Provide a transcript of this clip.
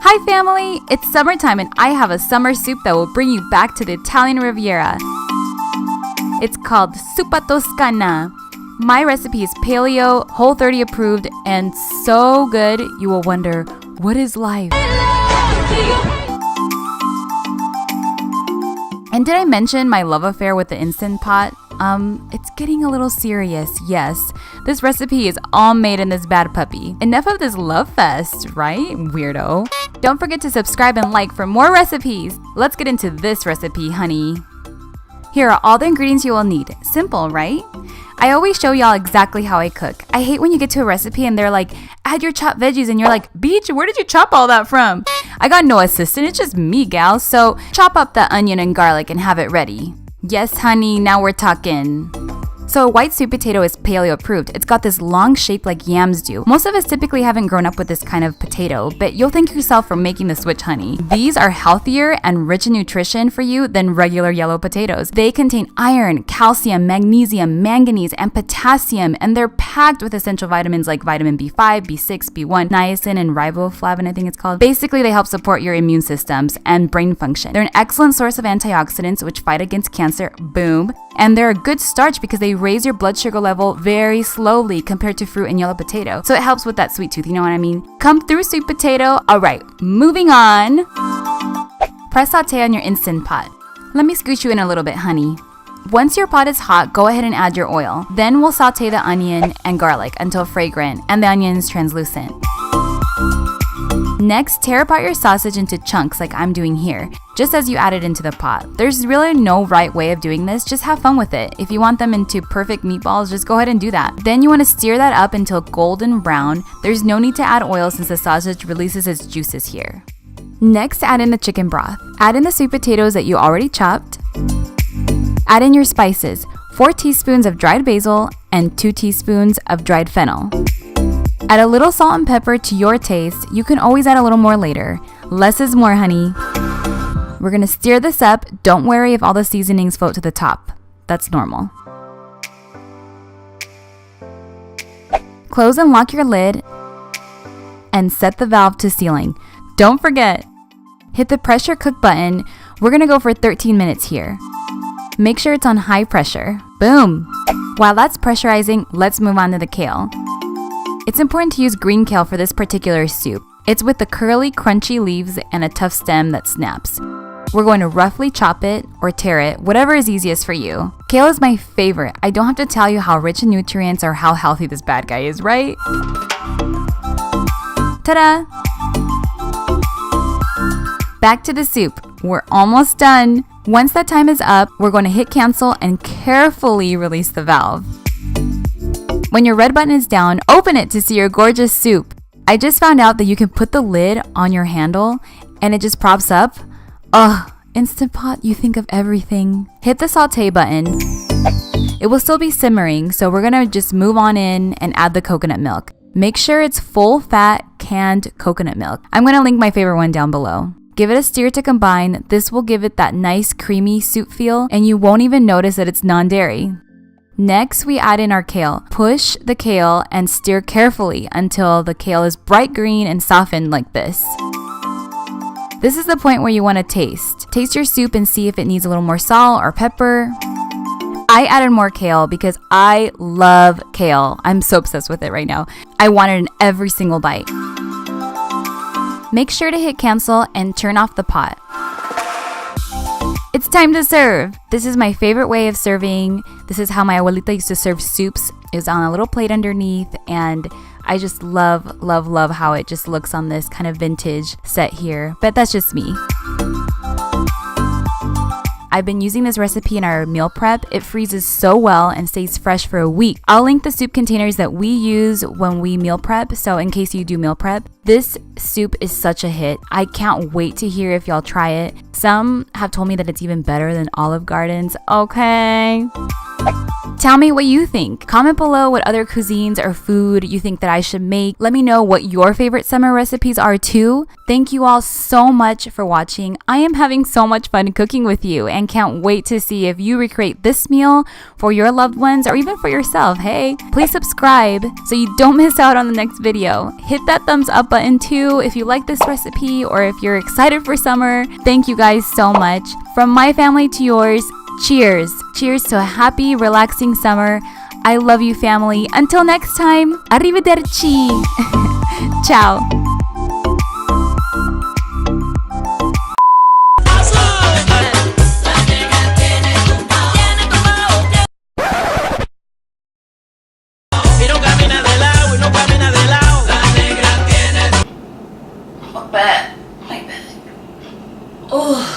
Hi family! It's summertime and I have a summer soup that will bring you back to the Italian Riviera. It's called Zuppa Toscana. My recipe is paleo, Whole30 approved, and so good you will wonder, what is life? And did I mention my love affair with the Instant Pot? It's getting a little serious, yes. This recipe is all made in this bad puppy. Enough of this love fest, right, weirdo? Don't forget to subscribe and like for more recipes. Let's get into this recipe, honey. Here are all the ingredients you will need. Simple, right? I always show y'all exactly how I cook. I hate when you get to a recipe and they're like, add your chopped veggies, and you're like, Beach, where did you chop all that from? I got no assistant, it's just me, gal. So chop up the onion and garlic and have it ready. Yes, honey, now we're talking. So a white sweet potato is paleo approved. It's got this long shape like yams do. Most of us typically haven't grown up with this kind of potato, but you'll thank yourself for making the switch, honey. These are healthier and rich in nutrition for you than regular yellow potatoes. They contain iron, calcium, magnesium, manganese, and potassium, and they're packed with essential vitamins like vitamin B5, B6, B1, niacin, and riboflavin, I think it's called. Basically, they help support your immune systems and brain function. They're an excellent source of antioxidants which fight against cancer, boom. And they're a good starch because they raise your blood sugar level very slowly compared to fruit and yellow potato. So it helps with that sweet tooth, you know what I mean? Come through, sweet potato. All right, moving on. Press saute on your Instant Pot. Let me scooch you in a little bit, honey. Once your pot is hot, go ahead and add your oil. Then we'll saute the onion and garlic until fragrant and the onion is translucent. Next, tear apart your sausage into chunks like I'm doing here, just as you add it into the pot. There's really no right way of doing this, just have fun with it. If you want them into perfect meatballs, just go ahead and do that. Then you want to stir that up until golden brown. There's no need to add oil since the sausage releases its juices here. Next, add in the chicken broth. Add in the sweet potatoes that you already chopped. Add in your spices, 4 teaspoons of dried basil and 2 teaspoons of dried fennel. Add a little salt and pepper to your taste. You can always add a little more later. Less is more, honey. We're gonna stir this up. Don't worry if all the seasonings float to the top. That's normal. Close and lock your lid and set the valve to sealing. Don't forget, hit the pressure cook button. We're gonna go for 13 minutes here. Make sure it's on high pressure. Boom! While that's pressurizing, let's move on to the kale. It's important to use green kale for this particular soup. It's with the curly, crunchy leaves and a tough stem that snaps. We're going to roughly chop it or tear it, whatever is easiest for you. Kale is my favorite. I don't have to tell you how rich in nutrients or how healthy this bad guy is, right? Ta-da! Back to the soup. We're almost done. Once that time is up, we're going to hit cancel and carefully release the valve. When your red button is down, open it to see your gorgeous soup. I just found out that you can put the lid on your handle and it just props up. Ugh, Instant Pot, you think of everything. Hit the saute button. It will still be simmering, so we're gonna just move on in and add the coconut milk. Make sure it's full fat canned coconut milk. I'm gonna link my favorite one down below. Give it a stir to combine. This will give it that nice creamy soup feel and you won't even notice that it's non-dairy. Next, we add in our kale. Push the kale and stir carefully until the kale is bright green and softened like this. This is the point where you want to taste. Taste your soup and see if it needs a little more salt or pepper. I added more kale because I love kale. I'm so obsessed with it right now. I want it in every single bite. Make sure to hit cancel and turn off the pot. It's time to serve. This is my favorite way of serving. This is how my abuelita used to serve soups. It was on a little plate underneath, and I just love, love, love how it just looks on this kind of vintage set here. But that's just me. I've been using this recipe in our meal prep. It freezes so well and stays fresh for a week. I'll link the soup containers that we use when we meal prep, so in case you do meal prep. This soup is such a hit. I can't wait to hear if y'all try it. Some have told me that it's even better than Olive Garden's. Okay. Tell me what you think. Comment below what other cuisines or food you think that I should make. Let me know what your favorite summer recipes are too. Thank you all so much for watching. I am having so much fun cooking with you and can't wait to see if you recreate this meal for your loved ones or even for yourself. Hey, please subscribe so you don't miss out on the next video. Hit that thumbs up button too if you like this recipe or if you're excited for summer. Thank you guys so much. From my family to yours, cheers. Cheers to a happy, relaxing summer. I love you, family. Until next time, arrivederci. Ciao.